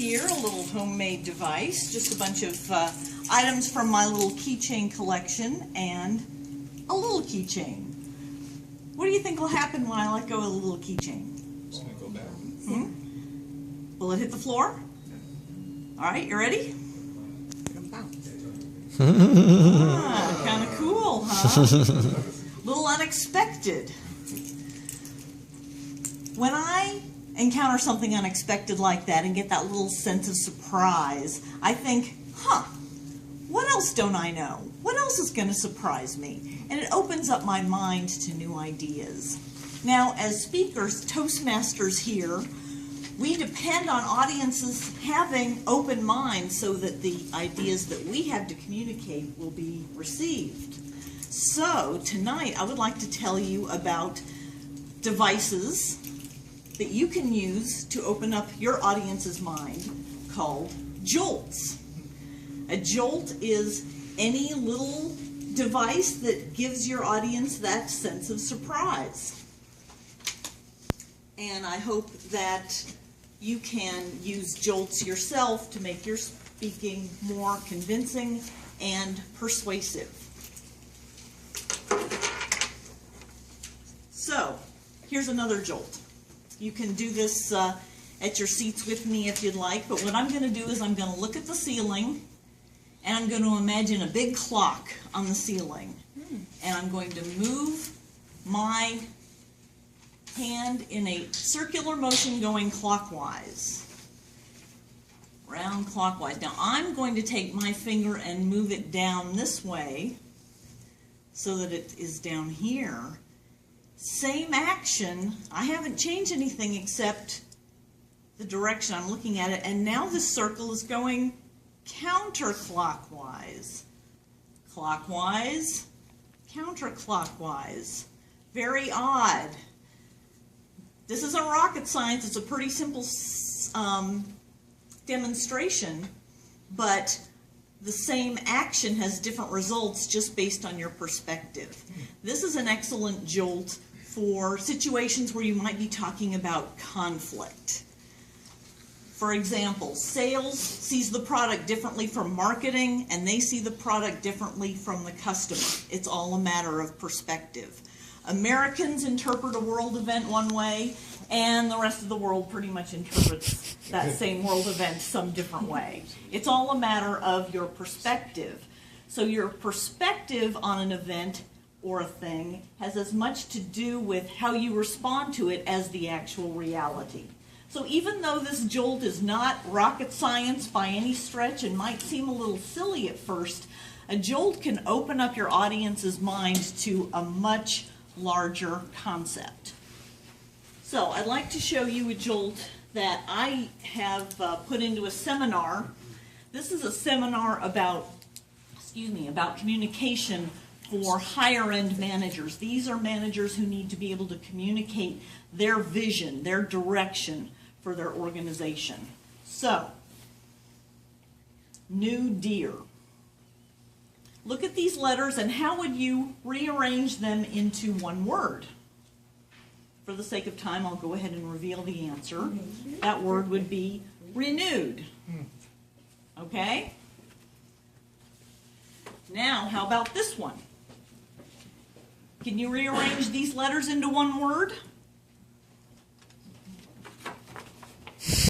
here, a little homemade device, just a bunch of items from my little keychain collection and a little keychain. What do you think will happen when I let go of the little keychain? It's going to go down. Will it hit the floor? All right, you ready? Kind of cool, huh? Little unexpected. When I encounter something unexpected like that and get that little sense of surprise, I think, what else don't I know? What else is going to surprise me? And it opens up my mind to new ideas. Now, as speakers, Toastmasters here, we depend on audiences having open minds so that the ideas that we have to communicate will be received. So, tonight I would like to tell you about devices that you can use to open up your audience's mind called Jolts. A jolt is any little device that gives your audience that sense of surprise. And I hope that you can use Jolts yourself to make your speaking more convincing and persuasive. So, here's another Jolt. You can do this at your seats with me if you'd like, but what I'm going to do is I'm going to look at the ceiling and I'm going to imagine a big clock on the ceiling. And I'm going to move my hand in a circular motion going clockwise. Round clockwise. Now I'm going to take my finger and move it down this way so that it is down here. Same action. I haven't changed anything except the direction I'm looking at it, and now this circle is going counterclockwise. Clockwise, counterclockwise. Very odd. This isn't rocket science. It's a pretty simple demonstration, but the same action has different results just based on your perspective. This is an excellent jolt for situations where you might be talking about conflict. For example, sales sees the product differently from marketing, and they see the product differently from the customer. It's all a matter of perspective. Americans interpret a world event one way, and the rest of the world pretty much interprets that same world event some different way. It's all a matter of your perspective. So your perspective on an event or a thing has as much to do with how you respond to it as the actual reality. So even though this jolt is not rocket science by any stretch and might seem a little silly at first, a jolt can open up your audience's mind to a much larger concept. So I'd like to show you a jolt that I have put into a seminar. This is a seminar about, about communication for higher end managers. These are managers who need to be able to communicate their vision, their direction for their organization. So, new deer. Look at these letters and how would you rearrange them into one word? For the sake of time, I'll go ahead and reveal the answer. That word would be renewed. Okay? Now, how about this one? Can you rearrange these letters into one word?